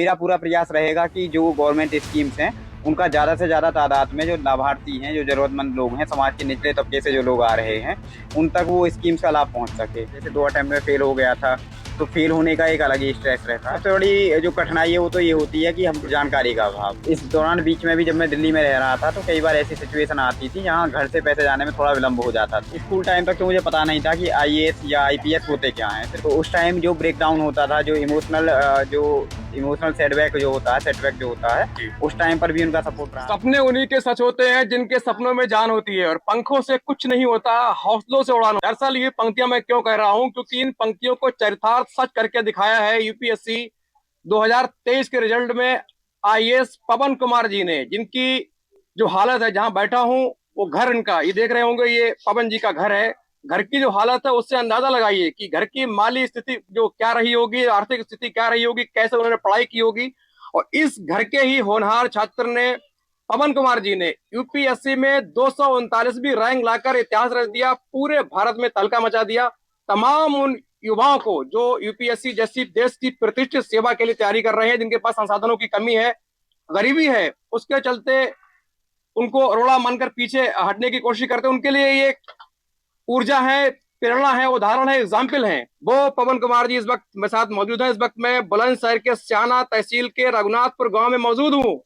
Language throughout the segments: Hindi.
मेरा पूरा प्रयास रहेगा कि जो गवर्नमेंट स्कीम्स हैं उनका ज़्यादा से ज़्यादा तादाद में जो लाभार्थी हैं, जो ज़रूरतमंद लोग हैं, समाज के निचले तबके से जो लोग आ रहे हैं, उन तक वो स्कीम्स का लाभ पहुंच सके। जैसे 2 अटेम्प्ट में फेल हो गया था, तो फेल होने का एक अलग ही स्ट्रेस रहता है। सबसे बड़ी जो कठिनाई है वो तो ये होती है कि हम जानकारी का अभाव। इस दौरान बीच में भी जब मैं दिल्ली में रह रहा था तो कई बार ऐसी सिचुएशन आती थी जहाँ घर से पैसे जाने में थोड़ा विलम्ब हो जाता था। स्कूल टाइम तक तो मुझे पता नहीं था कि आईएएस या आईपीएस होते क्या हैं। तो उस टाइम जो ब्रेकडाउन होता था, जो इमोशनल सेटबैक जो होता है, उस टाइम पर भी उनका सपोर्ट रहा। सपने उन्हीं के सच होते हैं जिनके सपनों में जान होती है, और पंखों से कुछ नहीं होता, हौसलों से उड़ान। दरअसल ये पंक्तियां मैं क्यों कह रहा हूं, क्योंकि इन पंक्तियों को चरितार्थ सच करके दिखाया है यूपीएससी 2023 के रिजल्ट में आईएएस पवन कुमार जी ने, जिनकी जो हालत है, जहां बैठा हूं वो घर इनका, ये देख रहे होंगे, ये पवन जी का घर है। घर की जो हालत है उससे अंदाजा लगाइए कि घर की माली स्थिति जो क्या रही होगी, आर्थिक स्थिति क्या रही होगी, कैसे उन्होंने पढ़ाई की होगी। और इस घर के ही होनहार छात्र ने, पवन कुमार जी ने, यूपीएससी में 239वीं रैंक लाकर इतिहास रच दिया, पूरे भारत में तहलका मचा दिया। तमाम उन युवाओं को जो यूपीएससी जैसी देश की प्रतिष्ठित सेवा के लिए तैयारी कर रहे हैं, जिनके पास संसाधनों की कमी है, गरीबी है, उसके चलते उनको रोड़ा मानकर पीछे हटने की कोशिश करते हैं, उनके लिए ये ऊर्जा है, प्रेरणा है, उदाहरण है, एग्जाम्पल है। वो पवन कुमार जी इस वक्त मेरे साथ मौजूद है। इस वक्त मैं बुलंदशहर के स्याना तहसील के रघुनाथपुर गांव में मौजूद हूँ,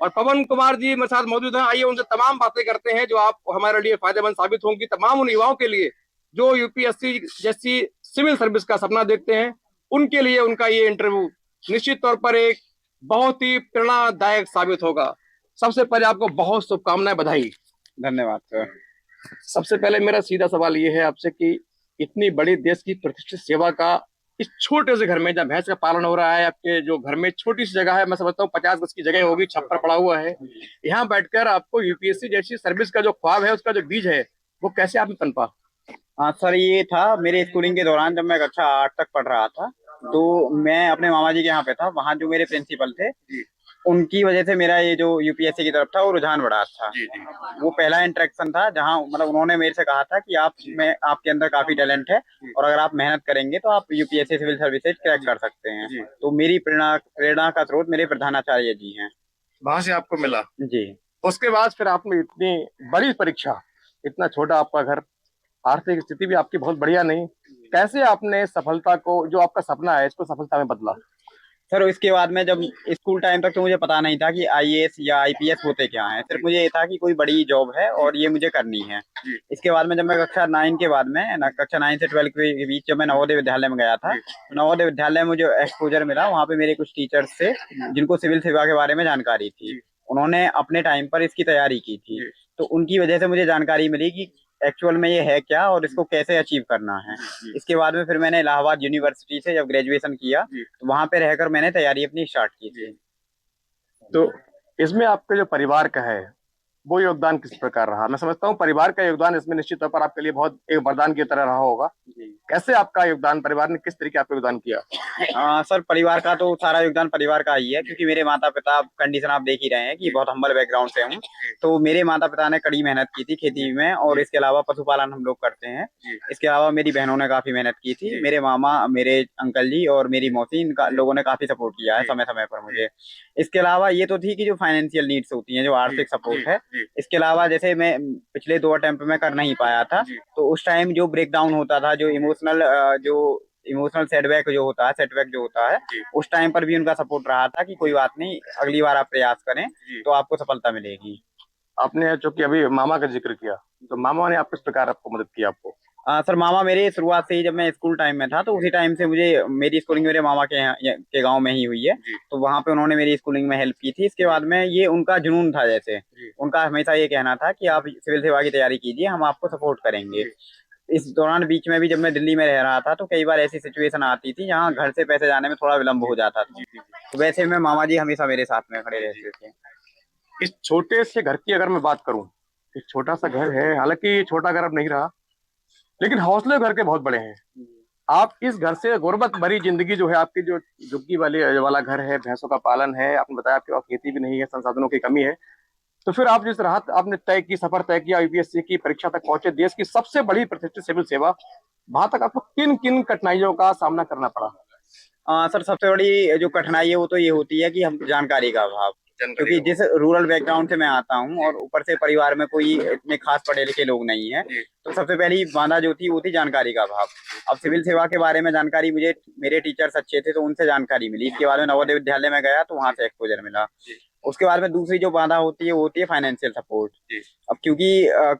और पवन कुमार जी मेरे साथ मौजूद हैं। आइए उनसे तमाम बातें करते हैं जो आप हमारे लिए फायदेमंद साबित होंगी, तमाम उन युवाओं के लिए जो यूपीएससी जैसी सिविल सर्विस का सपना देखते हैं। उनके लिए उनका ये इंटरव्यू निश्चित तौर पर एक बहुत ही प्रेरणादायक साबित होगा। सबसे पहले आपको बहुत शुभकामनाएं, बधाई। धन्यवाद सर। सबसे पहले मेरा सीधा सवाल ये है आपसे कि इतनी बड़ी देश की प्रतिष्ठित सेवा का इस छोटे से घर में, जहाँ भैंस का पालन हो रहा है, आपके जो घर में छोटी सी जगह है, मैं समझता हूँ 50 गज की जगह होगी, छप्पर पड़ा हुआ है, यहाँ बैठकर आपको यूपीएससी जैसी सर्विस का जो ख्वाब है, उसका जो बीज है, वो कैसे आप में पनपा? हाँ सर, ये था मेरे स्कूलिंग के दौरान जब मैं कक्षा 8 तक पढ़ रहा था, तो मैं अपने मामा जी के यहाँ पे था। वहाँ जो मेरे प्रिंसिपल थे, उनकी वजह से मेरा ये जो यूपीएससी की तरफ था वो रुझान बढ़ा था। वो पहला इंटरेक्शन था जहाँ मतलब उन्होंने मेरे से कहा था कि आप में आपके अंदर काफी टैलेंट है, और अगर आप मेहनत करेंगे तो आप यूपीएससी सिविल सर्विसेज क्रैक कर सकते हैं। तो मेरी प्रेरणा प्रेरणा का स्रोत मेरे प्रधानाचार्य जी हैं। वहां से आपको मिला। जी। उसके बाद फिर आपने इतनी बड़ी परीक्षा, इतना छोटा आपका घर, आर्थिक स्थिति भी आपकी बहुत बढ़िया नहीं, कैसे आपने सफलता को, जो आपका सपना है, इसको सफलता में बदला? सर इसके बाद में जब स्कूल टाइम तक तो मुझे पता नहीं था कि आईएएस या आईपीएस होते क्या हैं। सिर्फ मुझे ये था कि कोई बड़ी जॉब है और ये मुझे करनी है। इसके बाद में जब मैं कक्षा 9 के बाद में कक्षा 9 से 12 के बीच जब मैं नवोदय विद्यालय में गया था, तो नवोदय विद्यालय में मुझे एक्सपोजर मिला। वहाँ पे मेरे कुछ टीचर्स थे जिनको सिविल सेवा के बारे में जानकारी थी। उन्होंने अपने टाइम पर इसकी तैयारी की थी, तो उनकी वजह से मुझे जानकारी मिली कि एक्चुअल में ये है क्या और इसको कैसे अचीव करना है। इसके बाद में फिर मैंने इलाहाबाद यूनिवर्सिटी से जब ग्रेजुएशन किया, तो वहां पे रहकर मैंने तैयारी अपनी स्टार्ट की थी। तो इसमें आपके जो परिवार का है, वो योगदान किस प्रकार रहा? मैं समझता हूँ परिवार का योगदान इसमें निश्चित तौर पर आपके लिए बहुत एक वरदान की तरह रहा होगा। कैसे आपका योगदान, परिवार ने किस तरीके आपका योगदान किया? सर परिवार का तो सारा योगदान परिवार का ही है, क्योंकि मेरे माता पिता, कंडीशन आप देख ही रहे हैं कि बहुत हम्बल बैकग्राउंड से हूँ। तो मेरे माता पिता ने कड़ी मेहनत की थी खेती में, और इसके अलावा पशुपालन हम लोग करते हैं। इसके अलावा मेरी बहनों ने काफी मेहनत की थी। मेरे मामा, मेरे अंकल जी और मेरी मौसी, इनका लोगों ने काफी सपोर्ट किया है समय समय पर मुझे। इसके अलावा ये तो थी कि जो फाइनेंशियल नीड्स होती हैं, जो आर्थिक सपोर्ट है। इसके अलावा जैसे मैं पिछले 2 अटेम्प्ट में कर नहीं पाया था, तो उस टाइम जो ब्रेकडाउन होता था, जो इमोशनल सेटबैक जो होता है, उस टाइम पर भी उनका सपोर्ट रहा था कि कोई बात नहीं, अगली बार आप प्रयास करें तो आपको सफलता मिलेगी। आपने चूंकि अभी मामा का जिक्र किया, तो मामा ने आप किस प्रकार आपको मदद की आपको? सर मामा मेरे शुरुआत से ही, जब मैं स्कूल टाइम में था तो उसी टाइम से मुझे मेरी स्कूलिंग मेरे मामा के गांव में ही हुई है। तो वहां पे उन्होंने मेरी स्कूलिंग में हेल्प की थी। इसके बाद में ये उनका जुनून था, जैसे उनका हमेशा ये कहना था कि आप सिविल सेवा की तैयारी कीजिए, हम आपको सपोर्ट करेंगे। इस दौरान बीच में भी जब मैं दिल्ली में रह रहा था तो कई बार ऐसी सिचुएशन आती थी जहाँ घर से पैसे जाने में थोड़ा विलम्ब हो जाता था। तो वैसे में मामा जी हमेशा मेरे साथ में खड़े रहते थे। इस छोटे से घर की अगर मैं बात करूं, एक छोटा सा घर है, हालांकि छोटा घर अब नहीं रहा, लेकिन हौसले घर के बहुत बड़े हैं। आप इस घर से गुर्बत भरी जिंदगी जो है आपकी, जो झुग्गी वाला घर है, भैंसों का पालन है, आपने बताया आपके पास खेती भी नहीं है, संसाधनों की कमी है, तो फिर आप जिस राहत आपने तय की, सफर तय किया, यूपीएससी की परीक्षा तक पहुंचे, देश की सबसे बड़ी प्रतिष्ठित सिविल सेवा, वहां तक आपको किन किन कठिनाइयों का सामना करना पड़ा? सर सबसे बड़ी जो कठिनाई है वो तो ये होती है कि हम जानकारी का अभाव, जानकारी क्योंकि का जिस रूरल बैकग्राउंड से मैं आता हूँ और ऊपर से परिवार में कोई इतने खास पढ़े लिखे लोग नहीं है, जी तो सबसे पहली बाधा जो थी वो थी जानकारी का अभाव। अब सिविल सेवा के बारे में जानकारी मुझे मेरे टीचर्स अच्छे थे तो उनसे जानकारी मिली, इसके बाद में नवोदय विद्यालय में गया तो वहां से एक्सपोजर मिला। जी उसके बाद में दूसरी जो बाधा होती है वो होती है फाइनेंशियल सपोर्ट। जी अब क्योंकि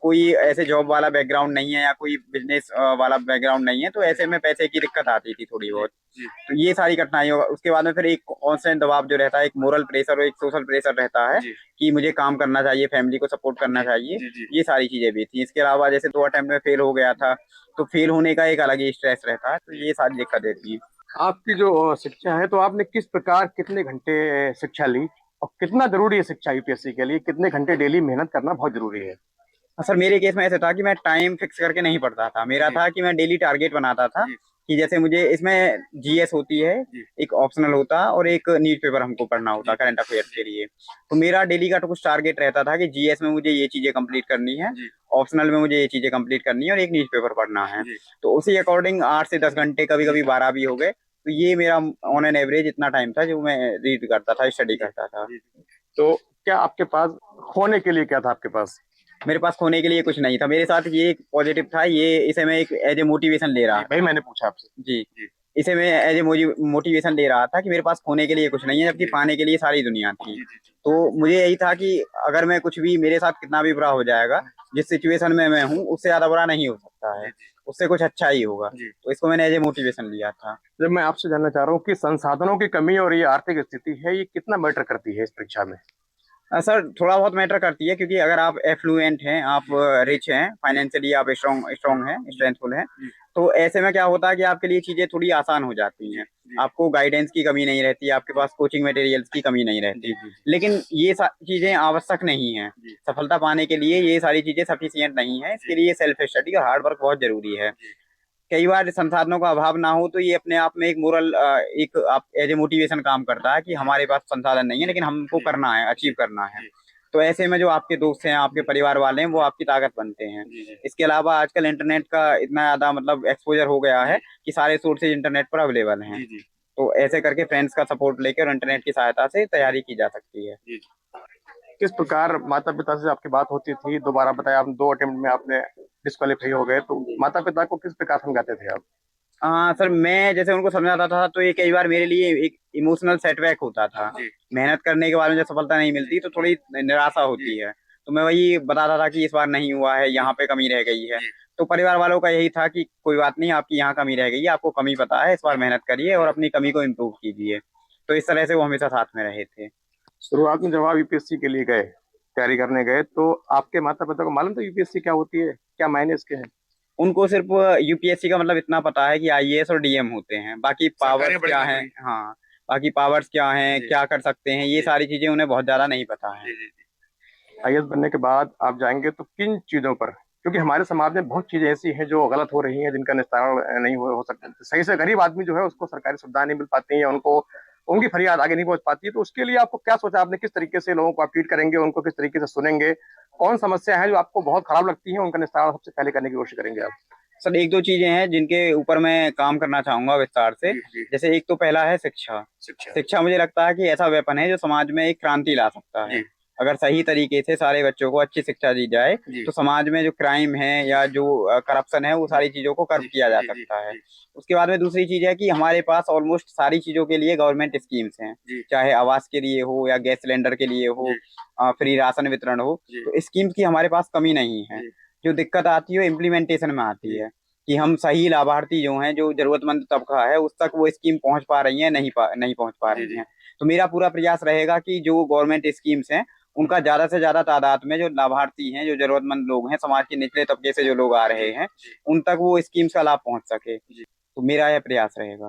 कोई ऐसे जॉब वाला बैकग्राउंड नहीं है या कोई बिजनेस वाला बैकग्राउंड नहीं है, तो ऐसे में पैसे की दिक्कत आती थी थोड़ी जी बहुत। जी तो ये सारी कठिनाई होगा। उसके बाद में फिर एक कांस्टेंट दबाव जो रहता है, एक मोरल प्रेशर और एक सोशल प्रेशर रहता है जी कि मुझे काम करना चाहिए, फैमिली को सपोर्ट करना जी चाहिए। जी जी ये सारी चीजें भी थी। इसके अलावा जैसे 2 अटेम्प्ट में फेल हो गया था, तो फेल होने का एक अलग ही स्ट्रेस रहता है। तो जी। ये सारी दिक्कतें थी। आपकी जो शिक्षा है, तो आपने किस प्रकार कितने घंटे शिक्षा ली, और कितना जरूरी है शिक्षा यूपीएससी के लिए, कितने घंटे डेली मेहनत करना बहुत जरूरी है? सर मेरे केस में ऐसे था कि मैं टाइम फिक्स करके नहीं पढ़ता था। मेरा जी था कि मैं डेली टारगेट बनाता था जी कि जैसे मुझे इसमें जीएस होती है, जी एक ऑप्शनल होता और एक न्यूज पेपर हमको पढ़ना होता जी करंट अफेयर्स जी के लिए। तो मेरा डेली का तो कुछ टारगेट रहता था कि जीएस में मुझे ये चीजें कंप्लीट करनी है, जी ऑप्शनल में मुझे ये चीजें कंप्लीट करनी है और एक न्यूज पेपर पढ़ना है। जी तो उसी अकॉर्डिंग 8 से 10 घंटे, कभी कभी 12 भी हो गए। तो ये मेरा ऑन एन एवरेज इतना टाइम था जो मैं रीड करता था, स्टडी जी करता था। जी। तो क्या आपके पास खोने के लिए क्या था आपके पास? मेरे पास खोने के लिए कुछ नहीं था। मेरे साथ ये एक पॉजिटिव था, ये इसे मैं एक एज ए मोटिवेशन ले रहा जी भाई, था। मैंने पूछा आपसे। जी, जी इसे मैं एज ए मोटिवेशन ले रहा था कि मेरे पास खोने के लिए कुछ नहीं है, जबकि जी पाने के लिए सारी दुनिया थी। जी जी जी तो मुझे यही था कि अगर मैं कुछ भी, मेरे साथ कितना भी बुरा हो जाएगा, जिस सिचुएशन में मैं हूँ उससे ज्यादा बुरा नहीं हो सकता जी है, जी उससे कुछ अच्छा ही होगा। जी। तो इसको मैंने एज ए मोटिवेशन लिया था। जब मैं आपसे जानना चाह रहा हूँ कि संसाधनों की कमी और ये आर्थिक स्थिति है, ये कितना मैटर करती है इस परीक्षा में? सर थोड़ा बहुत मैटर करती है, क्योंकि अगर आप एफ्लुएंट हैं, आप जी रिच हैं, जी फाइनेंशियली आप स्ट्रॉन्ग स्ट्रॉन्ग हैं, जी स्ट्रेंथफुल हैं, जी तो ऐसे में क्या होता है कि आपके लिए चीजें थोड़ी आसान हो जाती जी हैं। जी आपको गाइडेंस की कमी नहीं रहती, आपके जी पास कोचिंग मटेरियल्स की कमी नहीं रहती। जी जी लेकिन ये चीजें आवश्यक नहीं है। जी सफलता पाने के लिए ये सारी चीजें सफिशियंट नहीं है। इसके जी लिए सेल्फ स्टडी और हार्ड वर्क बहुत जरूरी है। जी कई बार संसाधनों का अभाव ना हो तो ये अपने आप में एक मोरल, एक आप एज ए मोटिवेशन काम करता है कि जी हमारे पास संसाधन नहीं है लेकिन हमको जी करना है, जी अचीव करना है। जी तो ऐसे में जो आपके दोस्त हैं, आपके परिवार वाले हैं, वो आपकी ताकत बनते हैं। जी जी इसके अलावा आजकल इंटरनेट का इतना ज्यादा मतलब एक्सपोजर हो गया है जी कि सारे सोर्सेज इंटरनेट पर अवेलेबल हैं। जी जी तो ऐसे करके फ्रेंड्स का सपोर्ट लेकर इंटरनेट की सहायता से तैयारी की जा सकती है। जी। किस प्रकार माता पिता से आपकी बात होती थी? दोबारा बताया, आप 2 अटेम्प्ट में आपने डिस्क्वालीफाई हो गए, तो माता पिता को किस प्रकार समझाते थे आप? हाँ सर, मैं जैसे उनको समझाता था तो ये कई बार मेरे लिए एक इमोशनल सेटबैक होता था। जी मेहनत करने के बाद में जब सफलता नहीं जी मिलती तो थोड़ी निराशा जी होती है। तो मैं वही बताता था कि इस बार नहीं हुआ है, जी यहाँ पे कमी रह गई है। जी तो परिवार वालों का यही था कि कोई बात नहीं, आपकी यहाँ कमी रह गई है, आपको कमी पता है, इस बार मेहनत करिए और अपनी कमी को इम्प्रूव कीजिए। तो इस तरह से वो हमेशा साथ में रहे थे। शुरुआत में जब आप यूपीएससी के लिए गए, तैयारी करने गए, तो आपके माता पिता को मालूम था यूपीएससी क्या होती है, क्या मायने इसके हैं? उनको सिर्फ यूपीएससी का मतलब इतना पता है कि आईएएस और डीएम होते हैं, बाकी सरकारी पावर्स या बड़ी क्या हैं, नौकरी? हाँ, बाकी पावर्स क्या हैं, जी क्या कर सकते हैं, ये जी सारी चीजें उन्हें बहुत ज्यादा नहीं पता है। जी जी जी। आईएएस बनने के बाद आप जाएंगे तो किन चीजों पर, क्योंकि हमारे समाज में बहुत चीजें ऐसी हैं जो गलत हो रही हैं, जिनका निस्तारण नहीं हो सकता, सही से गरीब आदमी जो है उसको सरकारी सुविधा नहीं मिल पाती है, या उनको उनकी फरियाद आगे नहीं पहुंच पाती है। तो उसके लिए आपको क्या सोचा आपने, किस तरीके से लोगों को आप ट्रीट करेंगे, उनको किस तरीके से सुनेंगे, कौन समस्या है जो आपको बहुत खराब लगती है, उनका निस्तारण सबसे पहले करने की कोशिश करेंगे आप? सर एक दो चीजें हैं जिनके ऊपर मैं काम करना चाहूंगा विस्तार से। जी जी। जैसे एक तो पहला है शिक्षा। शिक्षा। शिक्षा मुझे लगता है कि ऐसा वेपन है जो समाज में एक क्रांति ला सकता है। जी अगर सही तरीके से सारे बच्चों को अच्छी शिक्षा दी जाए जी तो समाज में जो क्राइम है या जो करप्शन है वो जी सारी चीजों को कर्ब जी किया जा जी जी सकता है। जी उसके बाद में दूसरी चीज है कि हमारे पास ऑलमोस्ट सारी चीजों के लिए गवर्नमेंट स्कीम्स हैं, जी चाहे आवास के लिए हो या गैस सिलेंडर के लिए हो, जी फ्री राशन वितरण हो। जी तो स्कीम्स की हमारे पास कमी नहीं है। जी जो दिक्कत आती है वो इम्प्लीमेंटेशन में आती जी है कि हम सही लाभार्थी जो हैं, जो जरूरतमंद तबका है, उस तक वो स्कीम पहुंच पा रही है, नहीं पहुंच पा जी रही जी हैं। तो मेरा पूरा प्रयास रहेगा कि जो गवर्नमेंट स्कीम्स हैं उनका ज्यादा से ज्यादा तादाद में जो लाभार्थी हैं, जो जरूरतमंद लोग हैं, समाज के निचले तबके से जो लोग आ जी रहे हैं, जी उन तक वो स्कीम्स का लाभ पहुंच सके। जी। तो मेरा यह प्रयास रहेगा।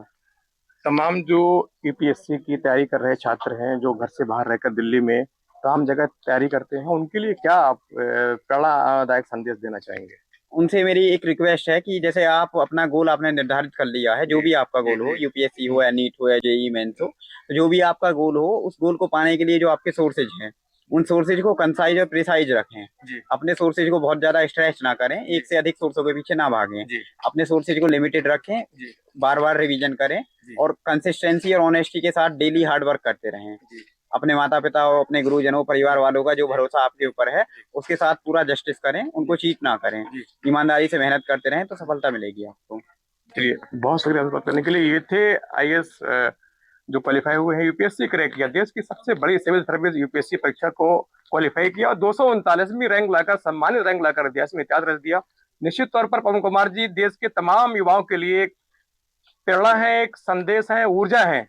तमाम जो यूपीएससी की तैयारी कर रहे छात्र हैं, जो घर से बाहर रहकर दिल्ली में तमाम जगह तैयारी करते हैं, उनके लिए क्या आप प्रेरणादायक संदेश देना चाहेंगे? उनसे मेरी एक रिक्वेस्ट है कि जैसे आप अपना गोल आपने निर्धारित कर लिया है, जो जी भी आपका जी गोल हो, जी यूपीएससी हो या नीट हो या जेई मेंस हो, तो जो भी आपका गोल हो, उस गोल को पाने के लिए जो आपके सोर्सेज हैं उन सोर्सेज को कंसाइज और प्रिसाइज रखें। जी अपने सोर्सेज को बहुत ज्यादा स्ट्रेच ना करें, एक से अधिक सोर्सों के पीछे ना भागें। जी अपने सोर्सेज को लिमिटेड रखें, जी बार बार रिवीजन करें जी और कंसिस्टेंसी और ऑनेस्टी के साथ डेली हार्ड वर्क करते रहें। जी अपने माता पिता और अपने गुरुजनों परिवार वालों का जो भरोसा आपके ऊपर है उसके साथ पूरा जस्टिस करें, उनको चीट ना करें, जी। ईमानदारी से मेहनत करते रहें तो सफलता मिलेगी आपको। चलिए, बहुत शुक्रिया बात करने के लिए। ये थे आईएएस जो क्वालिफाई हुए हैं, यूपीएससी क्रैक किया, देश की सबसे बड़ी सिविल सर्विस यूपीएससी परीक्षा को क्वालिफाई किया और 239वीं रैंक लाकर, सम्मानित रैंक लाकर इतिहास में इतिहास रच दिया। निश्चित तौर पर पवन कुमार जी देश के तमाम युवाओं के लिए एक प्रेरणा है, एक संदेश है, ऊर्जा है,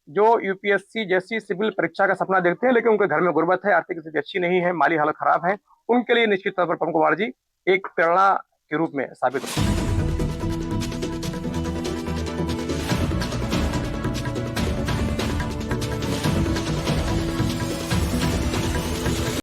जो यूपीएससी जैसी सिविल परीक्षा का सपना देखते हैं लेकिन उनके घर में गुर्बत है, आर्थिक स्थिति अच्छी नहीं है, माली हालत खराब है। उनके लिए निश्चित तौर पर पवन कुमार जी एक प्रेरणा के रूप में साबित होते हैं।